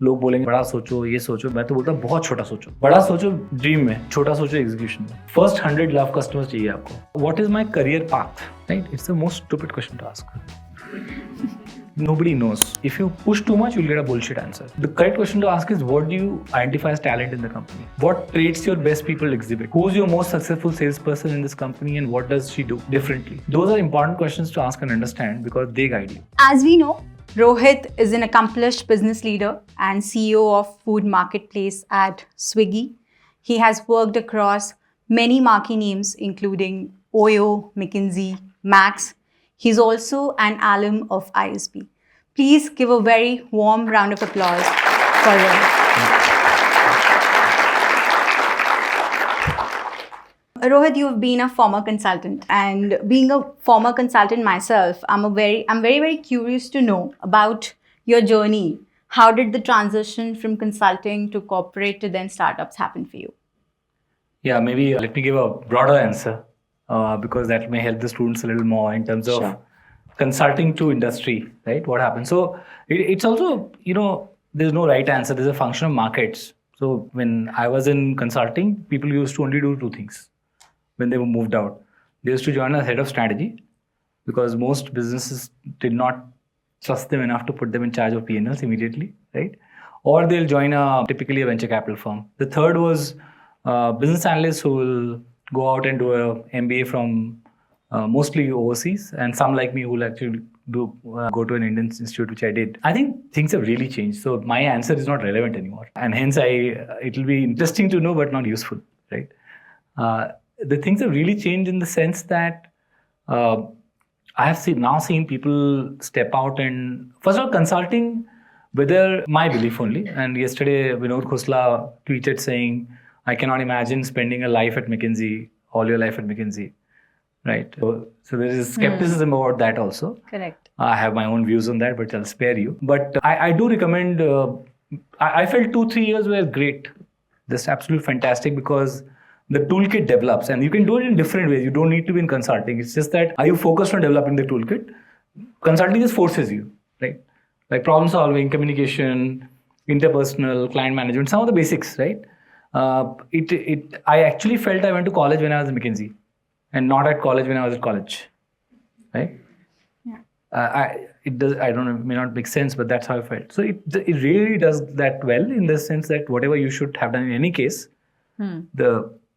लोग बोलेंगे बड़ा सोचो, ये सोचो, मैं तो बोलता हूँ बहुत छोटा सोचो। बड़ा सोचो ड्रीम में, छोटा सोचो एग्जीक्यूशन में। फर्स्ट 100 लव कस्टमर्स चाहिए आपको। What is my career path, right? It's the most stupid question to ask. Nobody knows. If you push too much, you'll get a bullshit answer. The correct question to ask is, what do you identify as talent in the company? What traits your best people exhibit? Who's your most successful salesperson in this company, and what does she do differently? Those are important questions to ask and understand because they guide you. As we know, Rohit is an accomplished business leader and CEO of food marketplace at Swiggy. He has worked across many marquee names including Oyo, McKinsey, Max. He's also an alum of ISB. Please give a very warm round of applause for Rohit. Rohit, you've been a former consultant, and being a former consultant myself, I'm very curious to know about your journey. How did the transition from consulting to corporate to then startups happen for you? Yeah, maybe let me give a broader answer because that may help the students a little more in terms of Sure. consulting to industry, right? What happens? So it's also, there's no right answer. There's a function of markets. So when I was in consulting, people used to only do two things when they were moved out. They used to join as head of strategy because most businesses did not trust them enough to put them in charge of P&Ls immediately, right? Or they'll join typically a venture capital firm. The third was business analysts who will go out and do a MBA from mostly overseas, and some like me who will actually go to an Indian institute, which I did. I think things have really changed. So my answer is not relevant anymore, and hence it will be interesting to know, but not useful, right? The things have really changed in the sense that I have seen people step out and first of all consulting. Whether my belief only, and yesterday Vinod Khosla tweeted saying, "I cannot imagine spending a life at McKinsey, all your life at McKinsey." Right. So there is skepticism about that also. Correct. I have my own views on that, but I'll spare you. But I do recommend, I felt 2-3 years were great. Just absolutely fantastic because the toolkit develops and you can do it in different ways. You don't need to be in consulting. It's just that, are you focused on developing the toolkit? Consulting just forces you, right? Like problem solving, communication, interpersonal, client management, some of the basics, right? I actually felt I went to college when I was at McKinsey. And not at college when I was at college, right? Yeah. It does. I don't know. It may not make sense, but that's how I felt. So it really does that well in the sense that whatever you should have done in any case, the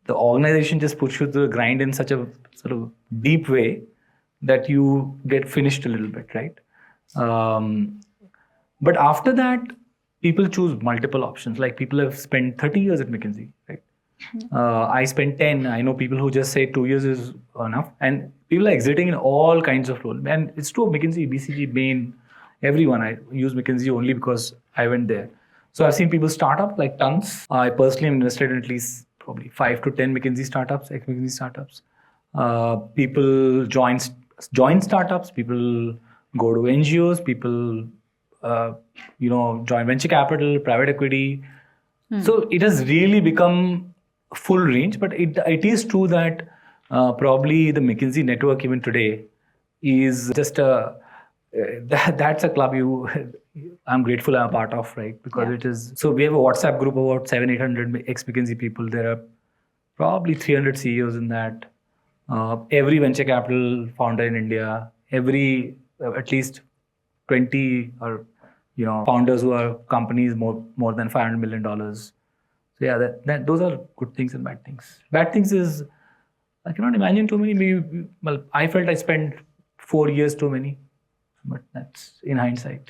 organization just puts you to the grind in such a sort of deep way that you get finished a little bit, right? But after that, people choose multiple options. Like people have spent 30 years at McKinsey, right? I spent 10. I know people who just say 2 years is enough, and people are exiting in all kinds of roles. And it's true of McKinsey, BCG, Bain, everyone. I use McKinsey only because I went there. So I've seen people start up like tons. I personally am invested in at least probably 5 to 10 McKinsey startups, ex-McKinsey startups. People join startups. People go to NGOs. People join venture capital, private equity. So it has really become full range, but it is true that probably the McKinsey network even today is just that's a club I'm grateful I'm a part of, right? Because it is. So we have a WhatsApp group of about 700-800 ex-McKinsey people. There are probably 300 CEOs in that. Every venture capital founder in India, every at least 20 or founders who are companies more than $500 million. So yeah, that those are good things and bad things. Bad things is I cannot imagine too many. Well, I felt I spent 4 years too many, but that's in hindsight.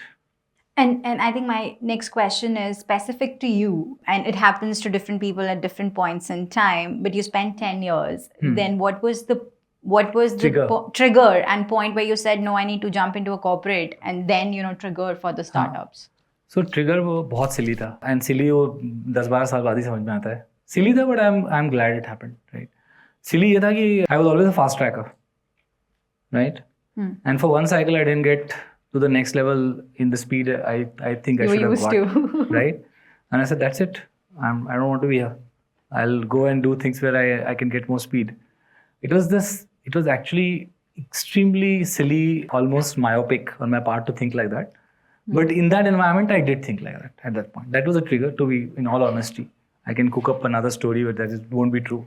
And I think my next question is specific to you, and it happens to different people at different points in time. But you spent 10 years. Then what was the trigger and point where you said, no, I need to jump into a corporate, and then trigger for the startups? So trigger वो बहुत silly था, and silly वो 10-12 साल बाद ही समझ में आता है. Silly था, but I'm glad it happened, right? Silly ये था कि I was always a fast tracker, right? And for one cycle I didn't get to the next level in the speed I think I should have got, right? And I said, that's it. I don't want to be here. I'll go and do things where I can get more speed. It was actually extremely silly, almost myopic on my part to think like that. But in that environment, I did think like that at that point. That was a trigger, to be in all honesty. I can cook up another story, but won't be true.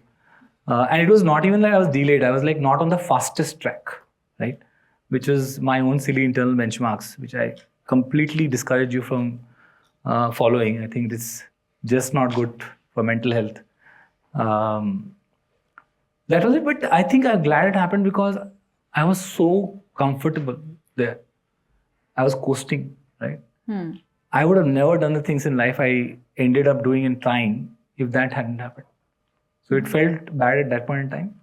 And it was not even like I was delayed. I was like not on the fastest track, right? Which was my own silly internal benchmarks, which I completely discourage you from following. I think it's just not good for mental health. That was it. But I think I'm glad it happened because I was so comfortable there. I was coasting, right? I would have never done the things in life I ended up doing and trying if that hadn't happened. So it felt bad at that point in time,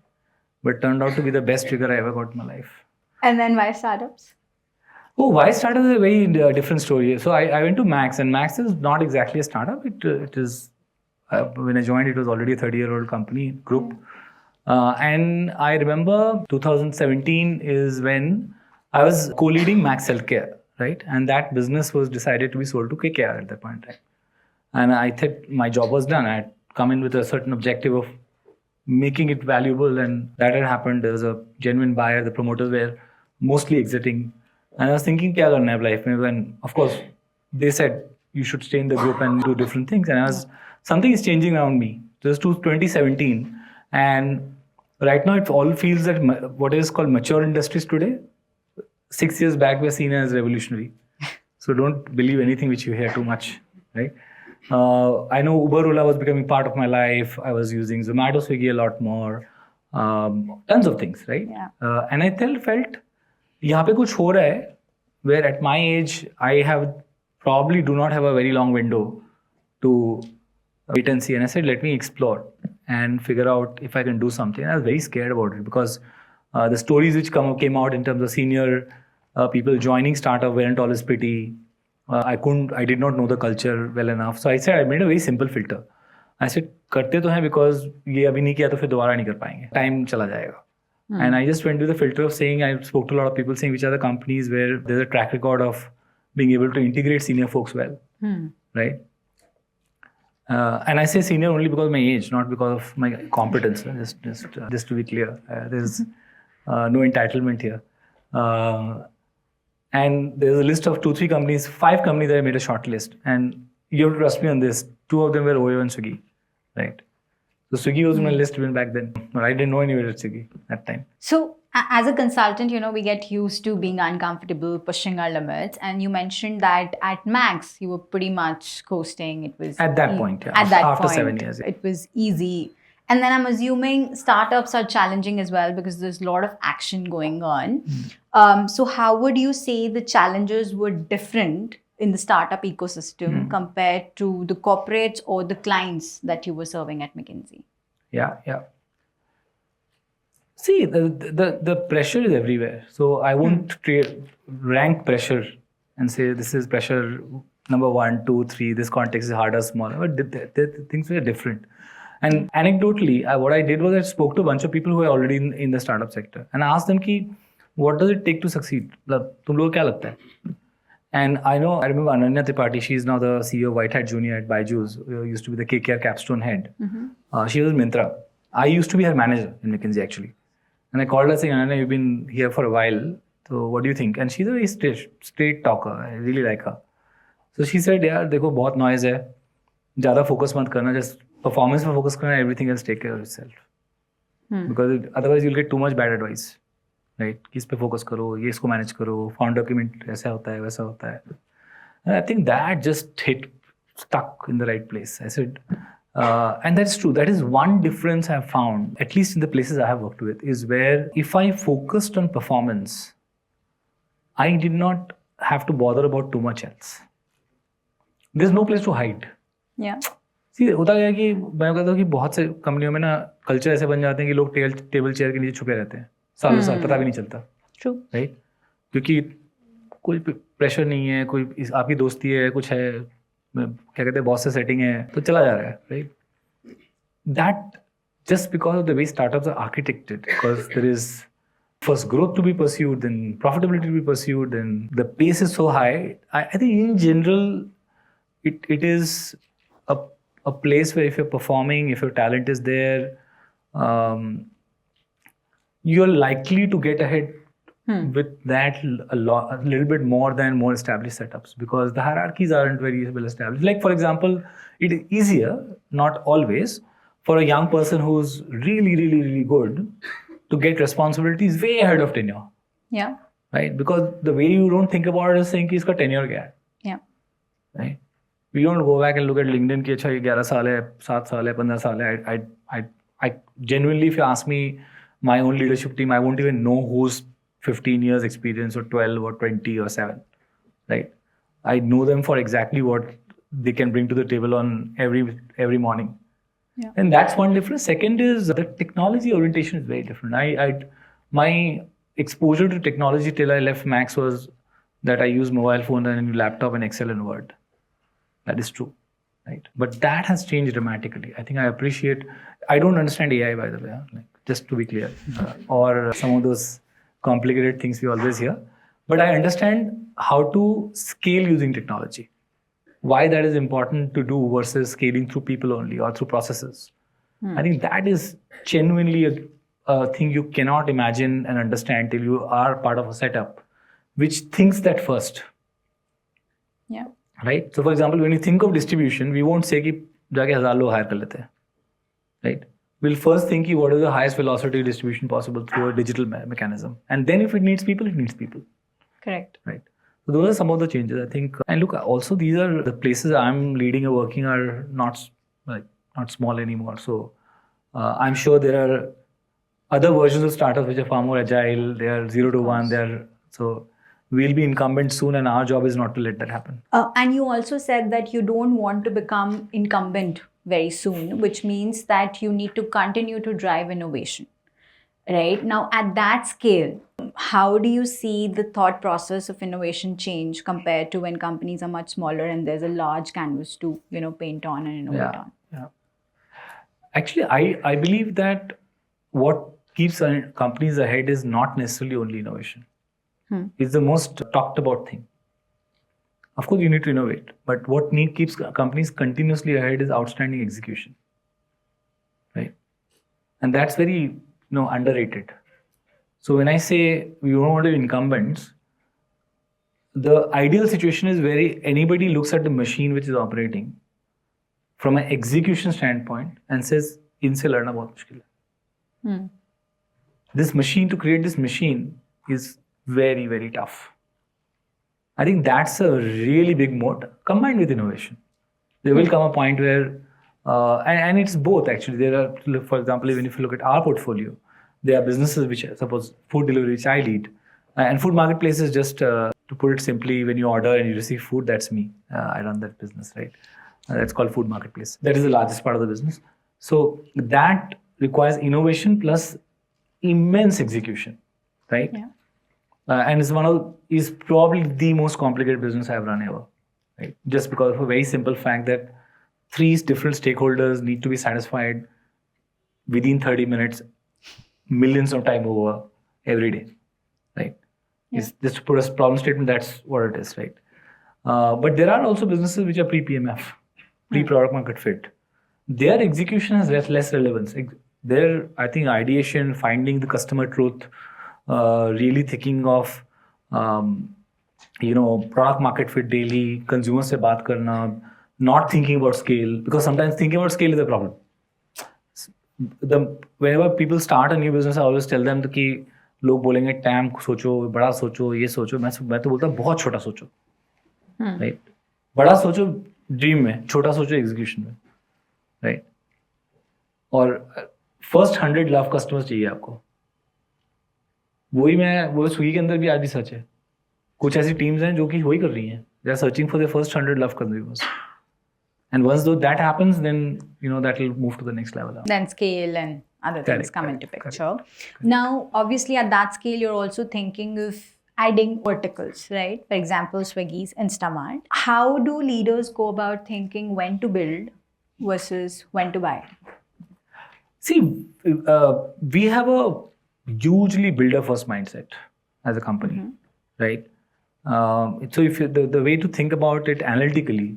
but turned out to be the best trigger I ever got in my life. And then why startups? Oh, why startup is a very different story. So I went to Max, and Max is not exactly a startup. It is, when I joined, it was already a 30-year-old company group. And I remember 2017 is when I was co-leading Max Healthcare, right? And that business was decided to be sold to KKR at that point in time. And I thought my job was done. I had come in with a certain objective of making it valuable, and that had happened. There was a genuine buyer. The promoters were mostly exiting. And I was thinking, kya karna hai life mein? And of course, they said, you should stay in the group and do different things. And something is changing around me. This was 2017. And right now, it all feels that what is called mature industries today, 6 years back, were seen as revolutionary. So don't believe anything which you hear too much, right? I know Uber, Ola was becoming part of my life. I was using Zomato, Swiggy a lot more. Tons of things, right? Yeah. And I felt, यहाँ पे कुछ हो रहा है, where at my age, I probably do not have a very long window to wait and see. And I said, let me explore and figure out if I can do something. And I was very scared about it because the stories which came out in terms of senior people joining startup weren't always pretty. I did not know the culture well enough. So I said, I made a very simple filter. I said, करते तो हैं because ये अभी नहीं किया तो फिर दोबारा नहीं कर पाएंगे. Time चला जाएगा. And I just went with the filter of saying, I spoke to a lot of people saying which are the companies where there's a track record of being able to integrate senior folks well, right? And I say senior only because of my age, not because of my competence. Just to be clear, there's no entitlement here. And there's a list of 2-3 companies, 5 companies that I made a short list. And you have to trust me on this. 2 of them were Oyo and Swiggy, right? So Swiggy was on my list even back then. But I didn't know anywhere at Swiggy that time. So as a consultant, we get used to being uncomfortable, pushing our limits. And you mentioned that at Max, you were pretty much coasting. It was at that point, yeah. After 7 years. It was easy. And then I'm assuming startups are challenging as well because there's a lot of action going on. So how would you say the challenges were different in the startup ecosystem compared to the corporates or the clients that you were serving at McKinsey? Yeah. See, the pressure is everywhere. So I won't rank pressure and say this is pressure number 1, 2, 3. This context is harder, smaller. But the things were different. And anecdotally, what I did was I spoke to a bunch of people who were already in the startup sector. And I asked them, what does it take to succeed? तुम लोगों को क्या लगता है? And I remember Ananya Tripathi, she's now the CEO of White Hat Junior at Byju's, used to be the KKR Capstone head. She was Myntra. I used to be her manager in McKinsey actually. And I called her saying, Ananya, you've been here for a while. So what do you think? And she's a very straight talker. I really like her. So she said, यार देखो बहुत noise है. ज़्यादा focus मत करना. Just performance पे focus करना. Everything else take care of itself. Because otherwise you'll get too much bad advice. Right? किस पे focus करो, ये इसको manage करो, found document ऐसा होता है, वैसा होता है. And I think that just stuck in the right place. I said, and that's true. That is one difference I've found, at least in the places I have worked with, is where if I focused on performance, I did not have to bother about too much else. There's no place to hide. Yeah. See, होता क्या है कि मैं कहता हूँ कि बहुत से कंपनियों में ना कल्चर ऐसे बन जाते हैं कि लोग टेबल चेयर के नीचे छुपे रहते हैं. सालों साल पता भी नहीं चलता. True. Right? क्योंकि कोई प्रेशर नहीं है, कोई आपकी दोस्ती है, कुछ है, क्या कहते हैं बॉस से सेटिंग है, तो चला जा रहा है. Right? That just because of the way startups are architected, because there is first growth to be pursued, then profitability to be pursued, then the pace is so high. I think in general, it is a place where if you're performing, if your talent is there, you're likely to get ahead with that a little bit more than more established setups, because the hierarchies aren't very well established. Like, for example, it is easier, not always, for a young person who's really, really, really good to get responsibilities way ahead of tenure. Yeah. Right? Because the way you don't think about it is saying कि इसका tenure क्या है. Yeah. Right? We don't go back and look at LinkedIn कि अच्छा ये 11 साल है, 7 साल है, 15 साल है. I genuinely, if you ask me, my own leadership team, I won't even know who's 15 years experience or 12 or 20 or 7. Right? I know them for exactly what they can bring to the table on every morning. Yeah. And that's one difference. Second is the technology orientation is very different. My exposure to technology till I left Max was that I use mobile phone and laptop and Excel and Word. That is true, right? But that has changed dramatically. I think I don't understand AI, by the way, like, just to be clear, or some of those complicated things we always hear. But I understand how to scale using technology. Why that is important to do versus scaling through people only or through processes. I think that is genuinely a thing you cannot imagine and understand till you are part of a setup which thinks that first. Yeah. Right? So, for example, when you think of distribution, we won't say कि जाके 1000 लोग hire कर लेते हैं. Right? We'll first think what is the highest velocity distribution possible through a digital mechanism. And then if it needs people, it needs people. Correct. Right. So those are some of the changes, I think. And look, also these are the places I'm leading or working are not small anymore. So I'm sure there are other versions of startups which are far more agile. They are 0 to 1. So we'll be incumbent soon, and our job is not to let that happen. And you also said that you don't want to become incumbent very soon, which means that you need to continue to drive innovation. Right? Now, at that scale, how do you see the thought process of innovation change compared to when companies are much smaller and there's a large canvas to, paint on and innovate on? Yeah. Actually, I believe that what keeps companies ahead is not necessarily only innovation. It's the most talked about thing. Of course, you need to innovate, but what keeps companies continuously ahead is outstanding execution. Right? And that's very underrated. So when I say we don't want to be incumbents, the ideal situation is where anybody looks at the machine which is operating from an execution standpoint and says, "Inse ladna bahut mushkil hai." This machine, to create this machine is very, very tough. I think that's a really big moat combined with innovation. There will come a point where, and it's both actually. There are, for example, even if you look at our portfolio, there are businesses which, suppose food delivery, which I lead, and food marketplace is just, to put it simply, when you order and you receive food, that's me. I run that business, right? That's called food marketplace. That is the largest part of the business. So that requires innovation plus immense execution, right? Yeah. And is probably the most complicated business I've run ever, right? Just because of a very simple fact that 3 different stakeholders need to be satisfied within 30 minutes, millions of time over every day, right? Yeah. Just to put a problem statement, that's what it is, right? But there are also businesses which are pre-PMF, pre-product market fit. Their execution has less relevance. Their, I think, ideation, finding the customer truth, really thinking of, product market fit daily, consumer se baat karna, not thinking about scale, because sometimes thinking about scale is a problem. Whenever people start a new business, I always tell them कि लोग बोलेंगे time सोचो, बड़ा सोचो, ये सोचो. मैं तो बोलता हूँ बहुत छोटा सोचो, right? बड़ा सोचो ड्रीम में, छोटा सोचो एग्जीक्यूशन में, right? और फर्स्ट 100 लव कस्टमर्स चाहिए आपको. वो स्विगी के अंदर भी आज भी सच है. कुछ ऐसी टीम्स हैं जो कि वही कर रही हैं. They are searching for their first 100 love consumers. And once that happens, then that will move to the next level. Then scale and other things come into picture. Now, obviously, at that scale, you're also thinking of adding verticals, right? For example, Swiggy's Instamart. How do leaders go about thinking when to build versus when to buy? See, we have a hugely builder-first mindset as a company, right? So if the way to think about it analytically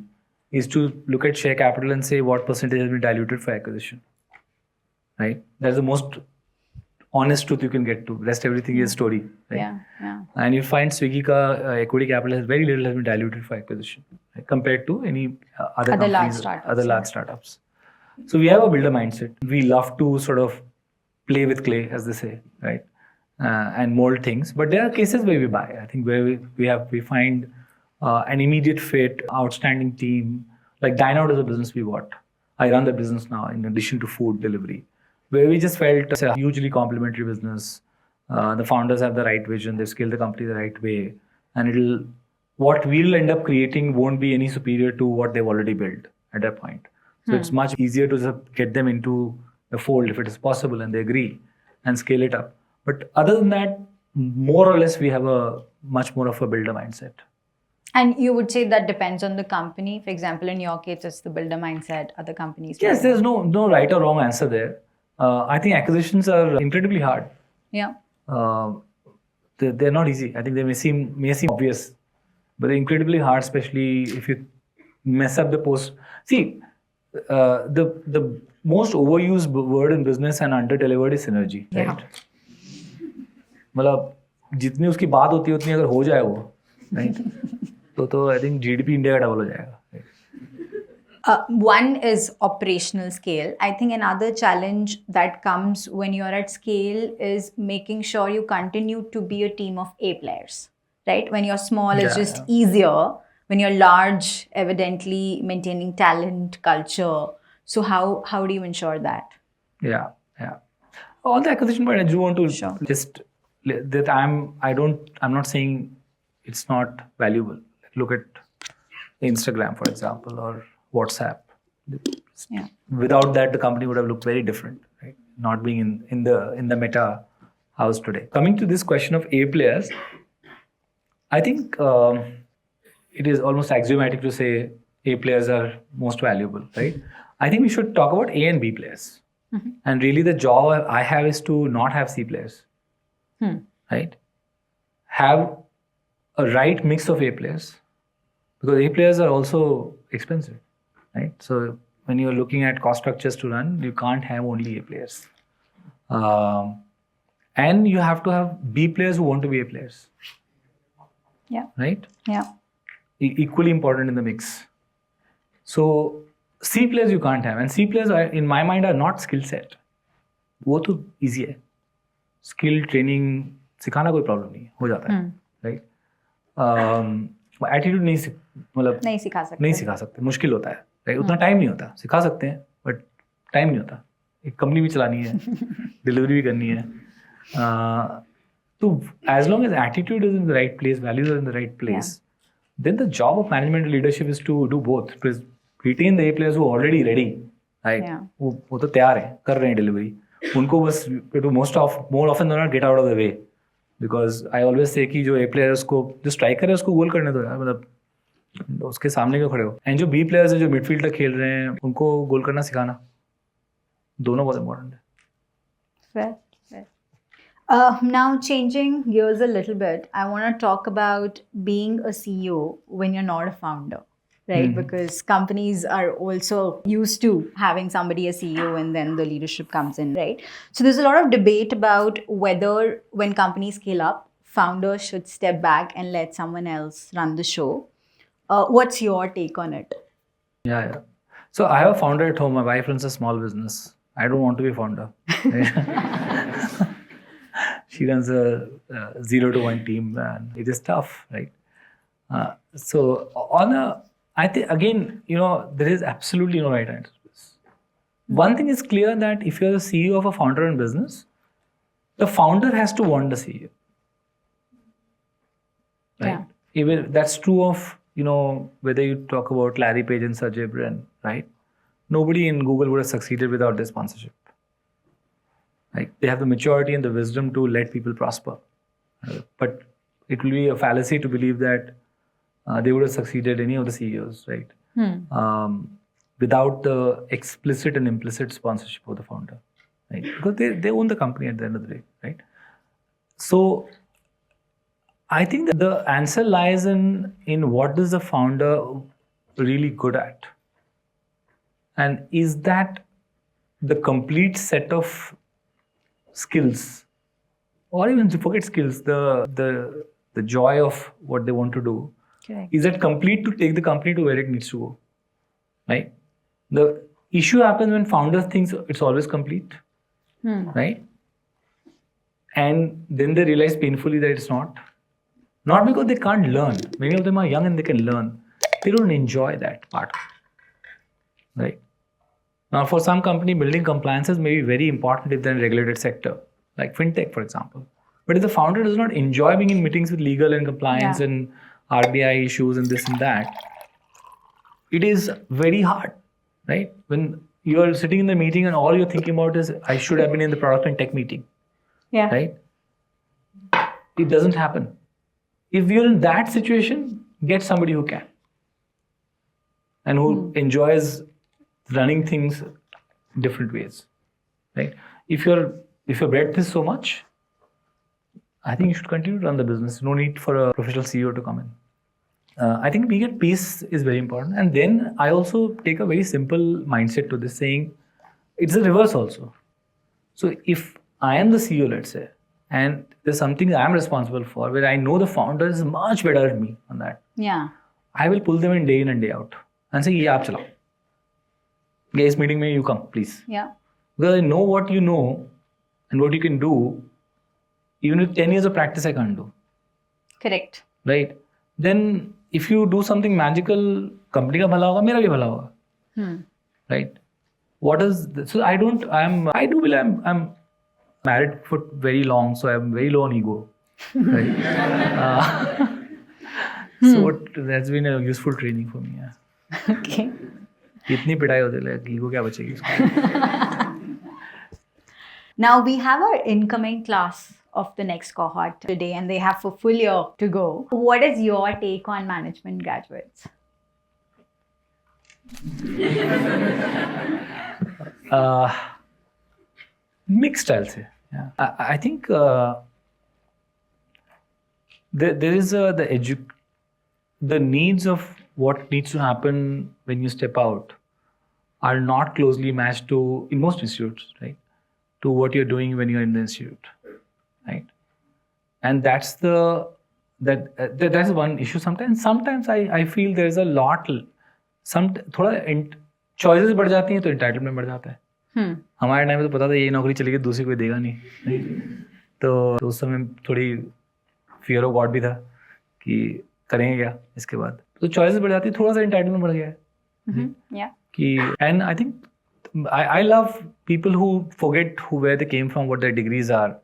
is to look at share capital and say what percentage has been diluted for acquisition, right? That's the most honest truth you can get to. Rest everything is story. Right? Yeah. And you find Swiggy equity capital has very little has been diluted for acquisition, right, compared to any other companies, large startups, other large startups. So we have a builder mindset. We love to sort of play with clay, as they say, right, and mold things. But there are cases where we buy. I think where we find an immediate fit, outstanding team. Like Dine Out is a business we bought. I run the business now in addition to food delivery, where we just felt it's a hugely complementary business. The founders have the right vision. They've scaled the company the right way, and what we'll end up creating won't be any superior to what they've already built at that point. So it's much easier to just get them into the fold if it is possible and they agree and scale it up. But other than that, more or less, we have a much more of a builder mindset. And you would say that depends on the company. For example, in your case, it's the builder mindset. Other companies. Yes, there's no right or wrong answer there. I think acquisitions are incredibly hard. Yeah. They're not easy. I think they may seem obvious, but they're incredibly hard, especially if you mess up the post. See, the most overused word in business and under-delivered is synergy, right? मतलब जितनी उसकी बात होती है उतनी अगर हो जाए वो, right? तो I think GDP इंडिया का डबल हो जाएगा. One is operational scale. I think another challenge that comes when you're at scale is making sure you continue to be a team of A players, right? When you're small, it's just easier. When you're large, evidently maintaining talent, culture. So how do you ensure that? Yeah. On the acquisition part, I do want to just that I'm not saying it's not valuable. Look at Instagram, for example, or WhatsApp. Yeah. Without that, the company would have looked very different, right? Not being in the meta house today. Coming to this question of A players, I think it is almost axiomatic to say A players are most valuable, right? I think we should talk about A and B players. Mm-hmm. And really the job I have is to not have C players, right? Have a right mix of A players, because A players are also expensive, right? So when you're looking at cost structures to run, you can't have only A players. And you have to have B players who want to be A players. Yeah. Right? Yeah. Equally important in the mix. So C players you can't have, and C players in my mind are not skill set. वो तो easy है. Skill training सिखाना कोई problem नहीं है, हो जाता है, right? Attitude नहीं सिखा सकते, मुश्किल होता है, right? उतना टाइम नहीं होता, सिखा सकते हैं, but टाइम नहीं होता. एक कंपनी भी चलानी है, डिलीवरी भी करनी है. So as long as attitude is in the right place, values are in the right place, then the job of management and leadership is to do both. Because retain the A players who are already ready, right? वो तो तैयार है, कर रहे हैं delivery. उनको बस more often than not get out of the way. Because I always say कि जो A players को जो स्ट्राइकर है उसको गोल करने दो यार, मतलब उसके सामने क्यों खड़े हो. एंड जो B players है जो मिडफील्ड तक खेल रहे हैं उनको गोल करना सिखाना, दोनों बहुत इम्पोर्टेंट है. Fair. Now changing gears a little bit, I want to talk about being a CEO when you're not a founder, right? Because companies are also used to having somebody a CEO and then the leadership comes in, right? So there's a lot of debate about whether when companies scale up, founders should step back and let someone else run the show. What's your take on it? Yeah. So I have a founder at home. My wife runs a small business. I don't want to be a founder. She runs a 0 to 1 team, and it is tough, right? So I think again, there is absolutely no right answer to this. One thing is clear, that if you're the CEO of a founder-run business, the founder has to want the CEO, right? Yeah. Even that's true of whether you talk about Larry Page and Sergey Brin, right? Nobody in Google would have succeeded without their sponsorship. Like they have the maturity and the wisdom to let people prosper. But it will be a fallacy to believe that they would have succeeded, any of the CEOs, right? Without the explicit and implicit sponsorship of the founder, right? Because they own the company at the end of the day, right? So I think that the answer lies in what is the founder really good at? And is that the complete set of skills, or even forget skills, the joy of what they want to do, Correct. is that complete to take the company to where it needs to go, right? The issue happens when founders think it's always complete, right? And then they realize painfully that it's not. Not because they can't learn. Many of them are young and they can learn. They don't enjoy that part, right? Now, for some company, building compliances may be very important if they're in a regulated sector, like fintech, for example. But if the founder does not enjoy being in meetings with legal and compliance and RBI issues and this and that, it is very hard, right? When you are sitting in the meeting and all you're thinking about is, I should have been in the product and tech meeting, right? It doesn't happen. If you're in that situation, get somebody who can and who enjoys running things different ways, right? If your breadth is so much, I think you should continue to run the business. No need for a professional CEO to come in. I think being at peace is very important. And then I also take a very simple mindset to this, saying it's the reverse also. So if I am the CEO, let's say, and there's something I'm responsible for where I know the founder is much better at me on that, I will pull them in and day out and say, "Ye aap chalao. Guys, meeting mein you come, please." Because I know what you know and what you can do. Even with 10 years of practice, I can't do. Correct. Right? Then if you do something magical, company ka bhala hoga, mera bhi bhala hoga. Right? What is this? So I do believe I'm married for very long, so I'm very low on ego. Right? So that's been a useful training for me. Okay. इतनी पिटाई होती है, ego क्या बचेगी उसको? Now we have our incoming class of the next cohort today, and they have a full year to go. What is your take on management graduates? Mixed, I'll say. Yeah. I think there is the needs of what needs to happen when you step out are not closely matched to, in most institutes, right, to what you're doing when you're in the institute, right? And that's that's one issue. Sometimes I feel there's a lot. थोड़ा choices बढ़ जाती हैं तो entitlement बढ़ जाता है. हमारे time में तो पता था ये नौकरी चलेगी दूसरी कोई देगा नहीं, तो उस समय थोड़ी फियर ऑफ गॉड भी था कि करेंगे क्या इसके बाद. तो चॉइसेस बढ़ जाती है, थोड़ा सा entitlement बढ़ गया है कि. And I think I love people who forget where they came from, what their degrees are,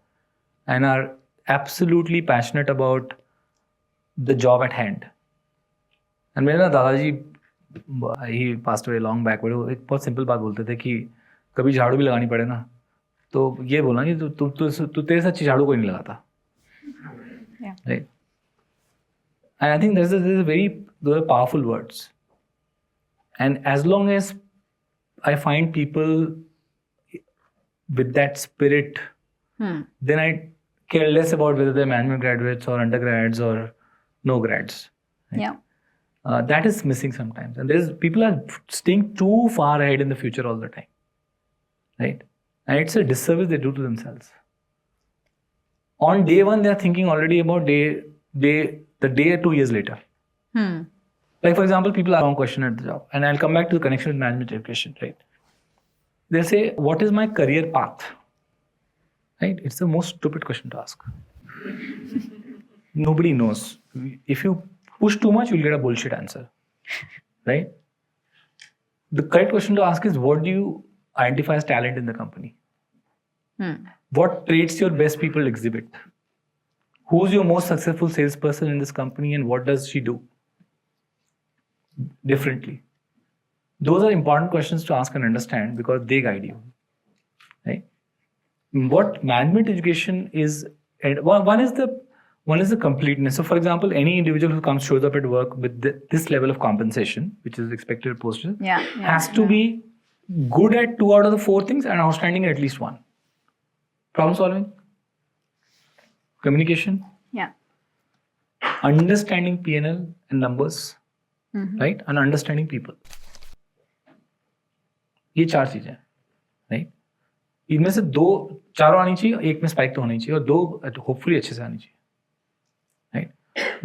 and are absolutely passionate about the job at hand. And मेरे ना दादाजी, he passed away long back, but वो एक बहुत simple बात बोलते थे कि कभी झाड़ू भी लगानी पड़े ना तो ये बोलना कि तू तेरे से अच्छी झाड़ू कोई नहीं लगाता, right? And I think those are powerful words. And as long as I find people with that spirit, then I care less about whether they're management graduates or undergrads or no grads. Right? That is missing sometimes. And people are staying too far ahead in the future all the time. Right? And it's a disservice they do to themselves. On day one, they're thinking already about the day 2 years later. Like, for example, people ask a wrong question at the job. And I'll come back to the connection with management education, right? They'll say, what is my career path? Right? It's the most stupid question to ask. Nobody knows. If you push too much, you'll get a bullshit answer. Right? The correct question to ask is, what do you identify as talent in the company? What traits your best people exhibit? Who's your most successful salesperson in this company and what does she do differently? Those are important questions to ask and understand because they guide you. Right? What management education is, one is the completeness. So, for example, any individual who shows up at work with this level of compensation, which is expected at postal, has to be good at 2 out of the 4 things and outstanding at least 1. Problem solving, communication, understanding P&L and numbers, right, and understanding people. ये 4 चीजें, right? इनमें से 2 चारों आनी चाहिए, एक में spike तो होनी चाहिए और 2 होपफुली अच्छे से आनी चाहिए, राइट?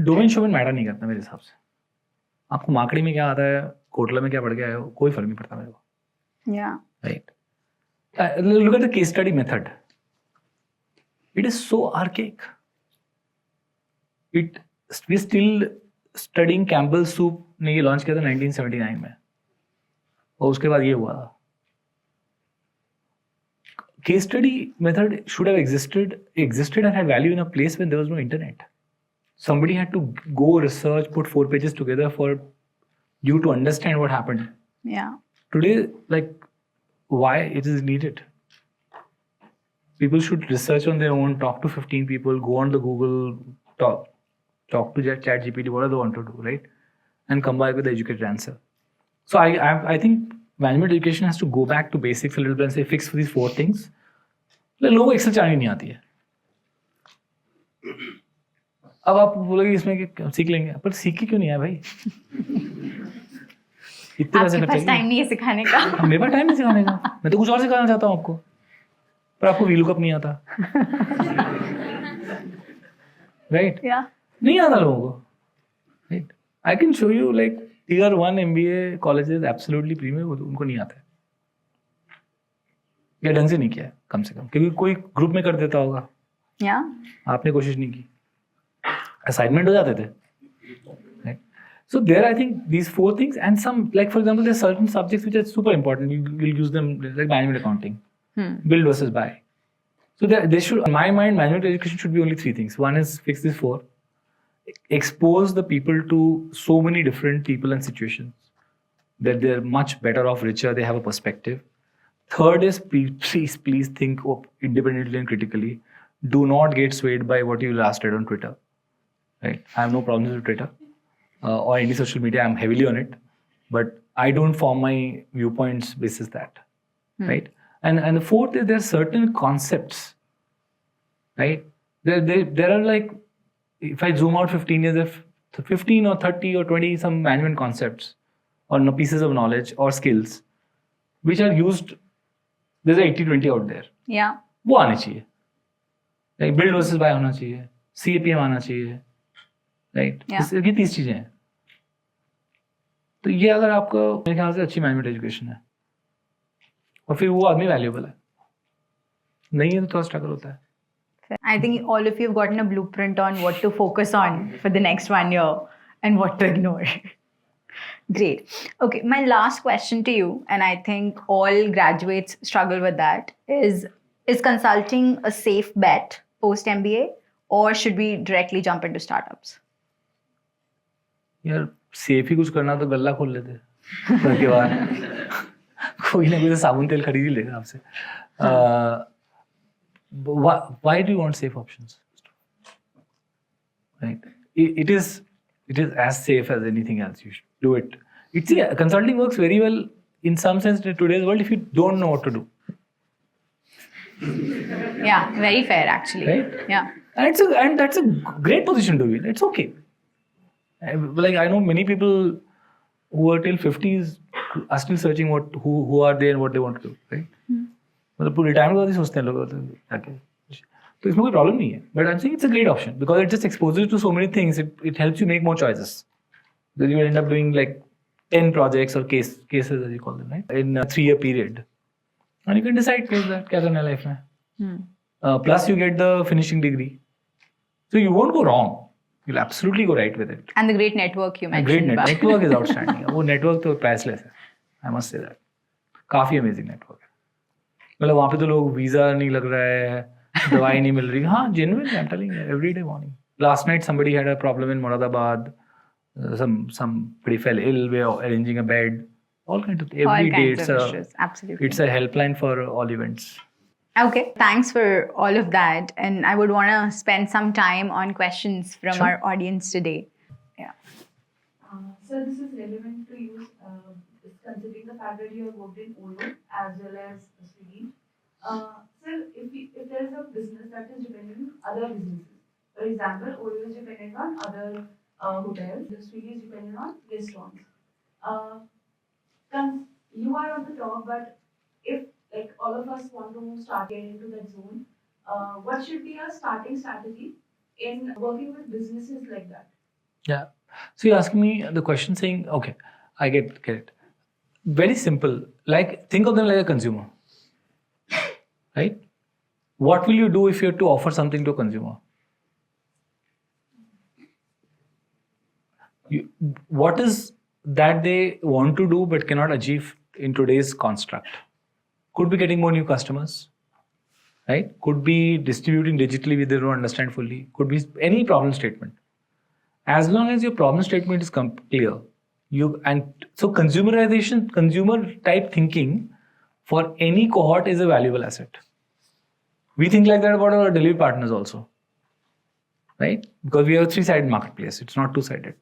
डोमेन शोमेन मैटर नहीं करता मेरे हिसाब से। आपको मार्केटिंग में क्या आता है, कोटला में क्या पढ़ के आए हो, कोई फर्क नहीं पड़ता मेरे को, Yeah. right? Look at the case study method. It is so archaic. We still studying Campbell soup ने ये लॉन्च किया था 1979 में और उसके बाद ये हुआ था. Case study method should have existed and had value in a place when there was no internet. Somebody had to go research, put 4 pages together for you to understand what happened. Yeah. Today, like, why it is needed? People should research on their own, talk to 15 people, go on the Google, talk to ChatGPT, whatever they want to do, right? And come back with the educated answer. So I think management education has to go back to basics a little bit and say fix these 4 things. लोगों को Excel चलानी नहीं आती है. अब आप बोलोगे इसमें कि सीख लेंगे, पर सीख क्यों नहीं है भाई? इतने पैसे आपके पास टाइम नहीं है सिखाने का. मेरे पास टाइम नहीं सिखाने का, मैं तो कुछ और सिखाना चाहता हूँ आपको, पर आपको VLOOKUP नहीं आता, राइट? नहीं आता लोगों को, right? I can show you like Tier 1 MBA colleges absolutely premium, उनको नहीं आता है या ढंग से नहीं किया है कम से कम, क्योंकि कोई ग्रुप में कर देता होगा. आपने कोशिश नहीं की, असाइनमेंट हो जाते थे. So there, I think these 4 things and some, like for example, there are certain subjects which are super important. You'll use them like management accounting, build versus buy. So there should, in my mind, management education should be only 3 things. One is fix these 4, expose the people to so many different people and situations that they're much better off, richer, they have a perspective. Third is please think independently and critically. Do not get swayed by what you last read on Twitter. Right? I have no problems with Twitter. Or any social media, I'm heavily on it, but I don't form my viewpoints basis that, right? And the fourth is there are certain concepts, right? There are like, if I zoom out 15 years, if 15 or 30 or 20 some management concepts or pieces of knowledge or skills which are used, there's a 80-20 out there. Yeah. वो आने चाहिए, like build versus buy होना चाहिए, CAPM आना चाहिए, right? ये 30 चीजें हैं. तो ये अगर आपको मेरे ख्याल से अच्छी मैनेजमेंट एजुकेशन है और फिर वो आदमी वैल्यूएबल है, नहीं है तो थोड़ा स्ट्रगल होता है. I think all of you have gotten a blueprint on what to focus on for the next 1 year and what to ignore. Great. Okay, my last question to you, and I think all graduates struggle with that, is consulting a safe bet post MBA, or should we directly jump into startups? यार safe ही कुछ करना तो गल्ला खोल लेते घर के बाहर. कोई ना कोई तो साबुन तेल खरीद ही लेगा आपसे. Why do you want safe options? Right? It is as safe as anything else. You should do it. Consulting works very well in some sense in today's world if you don't know what to do. Yeah, very fair actually. Right? Yeah. And that's a great position to be in. It's okay. Like I know many people who are till 50s are still searching who are they and what they want to do, right? मतलब पूरे retirement बाद ही सोचते हैं लोग जाके, तो इसमें कोई प्रॉब्लम नहीं है. But I am saying it's a great option because it just exposes to so many things. It helps you make more choices. Then you end up doing like 10 projects or cases as you call them, right? In a 3-year period, and you can decide क्या करना है life में. Plus you get the finishing degree, so you won't go wrong. You'll absolutely go right with it. And the great network you mentioned. Great network is outstanding. वो network तो priceless है. I must say that. काफी amazing network है. मतलब वहाँ पे तो लोग वीजा नहीं लग रहा है, दवाई नहीं मिल रही. हाँ, genuinely I'm telling you, every day morning. Last night somebody had a problem in Moradabad. Somebody fell ill. We are arranging a bed. All kinds of every day. Absolutely. It's a helpline for all events. Okay, thanks for all of that. And I would want to spend some time on questions from our audience today. Yeah. So this is relevant to you, considering the fact that you have worked in Oyo as well as Swiggy. Sir, if there is a business that is dependent on other businesses, for example, Oyo is dependent on other hotels, the Swiggy is dependent on restaurants. You are on the top, but if like all of us want to start getting into that zone. What should be a starting strategy in working with businesses like that? Yeah. So you're asking me the question saying, okay, I get it. Very simple. Like, think of them like a consumer. Right? What will you do if you have to offer something to a consumer? What is that they want to do but cannot achieve in today's construct? Could be getting more new customers, right? Could be distributing digitally which they don't understand fully. Could be any problem statement. As long as your problem statement is clear, so consumerization, consumer type thinking for any cohort is a valuable asset. We think like that about our delivery partners also, right? Because we have a 3-sided marketplace. It's not 2-sided.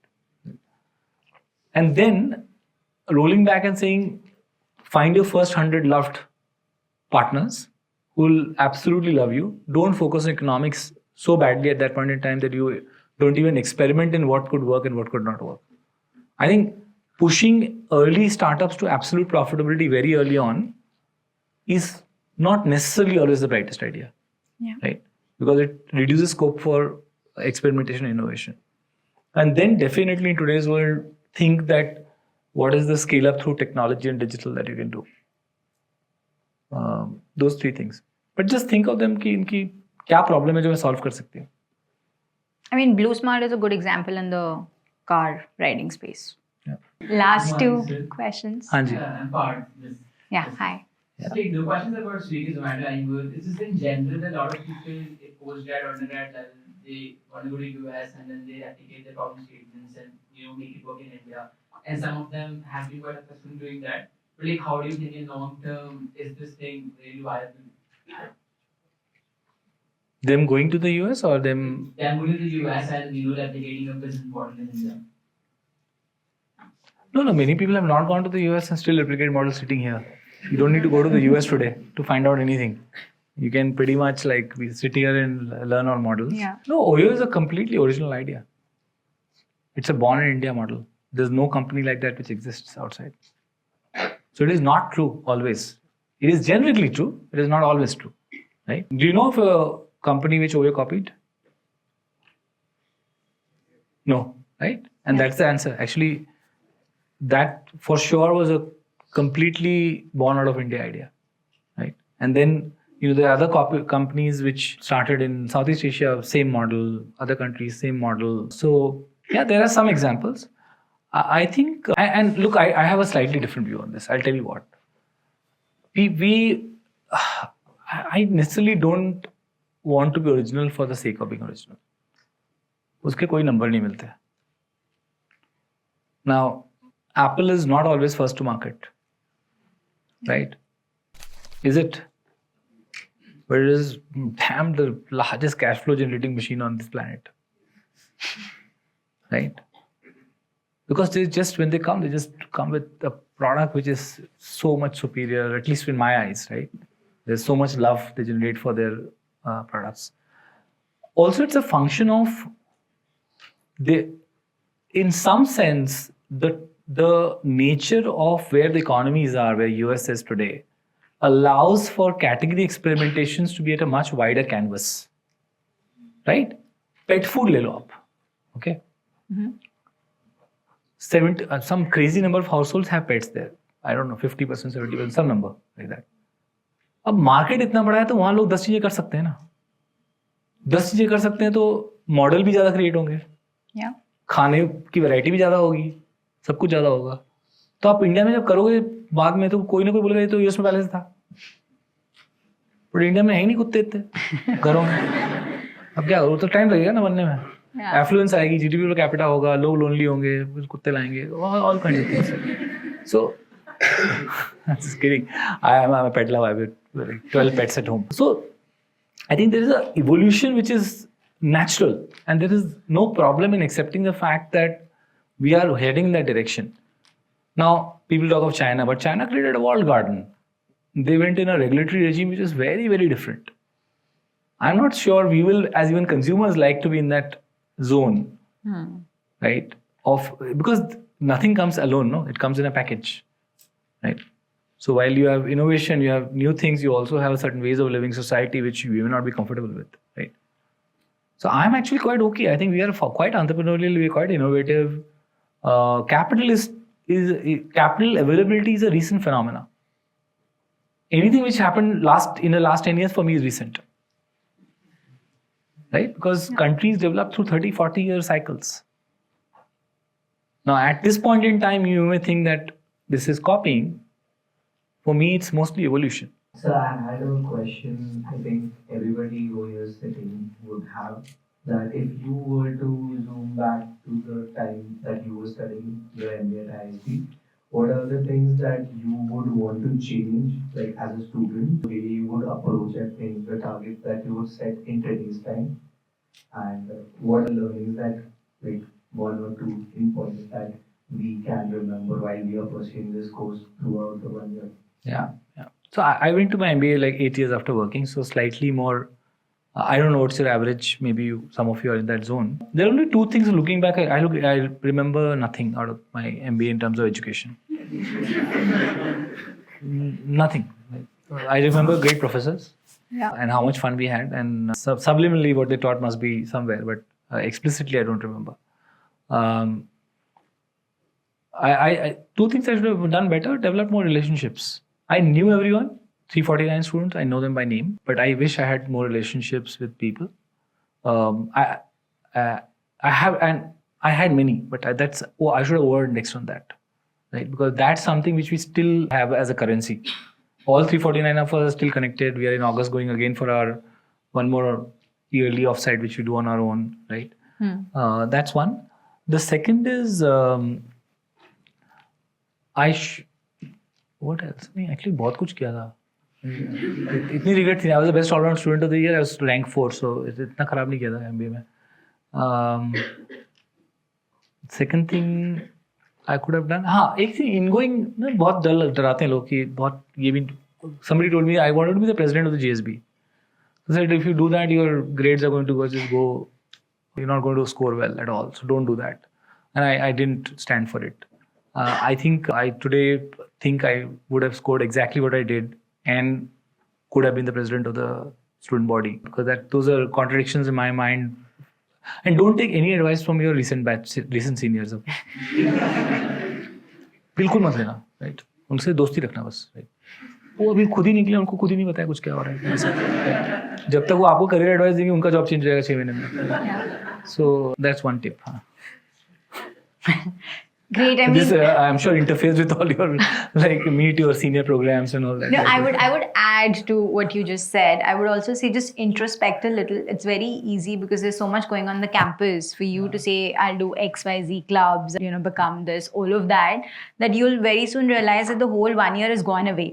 And then rolling back and saying, find your first 100 loved partners who will absolutely love you. Don't focus on economics so badly at that point in time that you don't even experiment in what could work and what could not work. I think pushing early startups to absolute profitability very early on is not necessarily always the brightest idea. Yeah. Right? Because it reduces scope for experimentation and innovation. And then definitely in today's world, think that what is the scale up through technology and digital that you can do. Those 3 things. But just think of them कि इनकी क्या problem है जो मैं solve कर सकती हूँ. I mean, Blue Smart is a good example in the car riding space. Yeah. Last Good morning, 2 sir. questions. हाँ जी. I'm part this. Yeah, hi. Yeah. So, like, the questions about Swiggy, Zomato, and Uber, it's just in general that a lot of people at postgrad or undergrad level, they want to go to US and then they replicate their problem statements and make it work in India. And some of them have been quite successful in doing that. But like, how do you think in long term is this thing really viable? Them going to the US or them? Them going to the US and replicating a business model in India. No. Many people have not gone to the US and still replicate models sitting here. You don't need to go to the US today to find out anything. You can pretty much like we sit here and learn our models. Yeah. No, Oyo is a completely original idea. It's a born in India model. There's no company like that which exists outside. So it is not true always. It is generally true. It is not always true. Right? Do you know of a company which Oyo copied? No. Right? And that's the answer. Actually, that for sure was a completely born out of India idea. Right? And then there are other companies which started in Southeast Asia, same model, other countries, same model. So yeah, there are some examples. I think, and look, I have a slightly different view on this. I'll tell you what. I necessarily don't want to be original for the sake of being original. उसके कोई number नहीं मिलते. Now, Apple is not always first to market. Right? Is it? But it is damn the largest cash flow generating machine on this planet. Right? Because they just come with a product which is so much superior, at least in my eyes, right? There's so much love they generate for their products. Also, it's a function of in some sense, the nature of where the economies are, where US is today, allows for category experimentations to be at a much wider canvas. Right? Pet food le lo aap. Okay? Mm-hmm. Some crazy number of households have pets there. I don't know, 50%, 70%, some number like that. अब market इतना बड़ा है तो वहां लोग 10 चीजें कर सकते हैं ना. 10 चीजें कर सकते हैं तो मॉडल भी ज्यादा क्रिएट होंगे. Yeah. खाने की वैरायटी भी ज्यादा होगी, सब कुछ ज्यादा होगा. तो आप इंडिया में जब करोगे बाद में तो कोई ना कोई बोलेगा ये तो यूएस में पहले से था. पर इंडिया में है ही नहीं कुत्ते इतने घरों में. अब क्या करो, तो टाइम लगेगा ना बनने में. एफ्लुएंस आएगी, जीडीपी पर कैपिटा होगा, लोग लोनली होंगे, कुत्ते लाएंगे, all kinds of things. So just kidding. I'm a pet lover. I have 12 pets at home. So I think there is an evolution which is natural, and there is no problem in accepting the fact that we are heading in that direction. Now people talk of China, but China created a walled garden. They went in a regulatory regime which is very, very different. I'm not sure we will, as even consumers, like to be in that zone, right? Because nothing comes alone, no? It comes in a package, right? So while you have innovation, you have new things, you also have certain ways of living society which you may not be comfortable with, right? So I'm actually quite okay. I think we are quite entrepreneurial, we are quite innovative. Capital capital availability is a recent phenomena. Anything which happened in the last 10 years for me is recent. Right? Because countries develop through 30, 40-year cycles. Now, at this point in time, you may think that this is copying. For me, it's mostly evolution. So I had a question. I think everybody who is sitting would have that if you were to zoom back to the time that you were studying your MBA at ISB, what are the things that you would want to change, like as a student, the way you would approach at things, the targets that you would set in today's time, and what learnings that, like, one or two points that we can remember while we are pursuing this course throughout the 1 year? Yeah. So I went to my MBA like 8 years after working, so slightly more. I don't know what's your average. Maybe some of you are in that zone. There are only two things. Looking back, I remember nothing out of my MBA in terms of education. Nothing. I remember great professors and how much fun we had, and subliminally what they taught must be somewhere, but explicitly I don't remember. I two things I should have done better: develop more relationships. I knew everyone. 349 students, I know them by name, but I wish I had more relationships with people. I had many, but I should have over-indexed on that, right? Because that's something which we still have as a currency. All 349 of us are still connected. We are in August going again for our one more yearly offsite, which we do on our own, right? That's one. The second is what else? I actually बहुत कुछ किया था. इतनी regret थी. I was the best all-round student of the year. I was rank 4, so इतना खराब नहीं किया था MBA में. Second thing I could have done. हाँ, एक thing ingoing ना बहुत डराते हैं लोग कि बहुत ये भी. Somebody told me I wanted to be the president of the GSB. So said if you do that, your grades are going to just go. You're not going to score well at all. So don't do that. And I didn't stand for it. I think I would have scored exactly what I did and could have been the president of the student body, because those are contradictions in my mind. And don't take any advice from your recent seniors. बिल्कुल मत लेना, right? उनसे दोस्ती रखना बस, right? वो अभी खुद ही निकले, उनको खुद ही नहीं पता है कुछ क्या हो रहा है. जब तक वो आपको करियर एडवाइस देंगे, उनका जॉब चेंज हो जाएगा 6 महीने में. So that's one tip. Great. I mean, this I'm sure interferes with all your meet your senior programs and all that. No, I would add to what you just said. I would also say just introspect a little. It's very easy because there's so much going on the campus for you to say I'll do XYZ clubs, become this, all of that you'll very soon realize that the whole 1 year has gone away,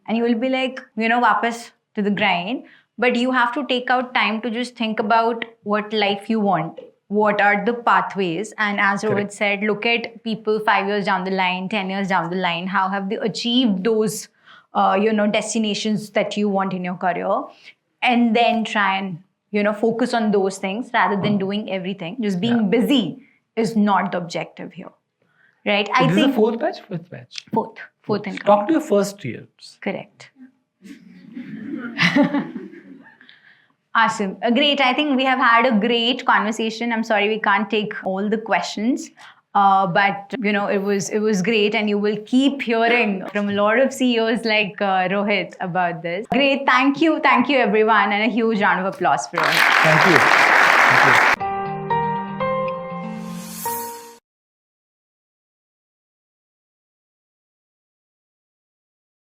and you will be like, wapas to the grind. But you have to take out time to just think about what life you want. What are the pathways? And as Rohit said, look at people 5 years down the line, 10 years down the line. How have they achieved those, destinations that you want in your career? And then try and, focus on those things rather than doing everything. Just being busy is not the objective here, right? So this is the fourth batch? Fifth batch? Fourth and talk to your first years. Correct. Awesome. Great. I think we have had a great conversation. I'm sorry we can't take all the questions. But it was great, and you will keep hearing from a lot of CEOs like Rohit about this. Great. Thank you everyone, and a huge round of applause for Rohit. Thank you.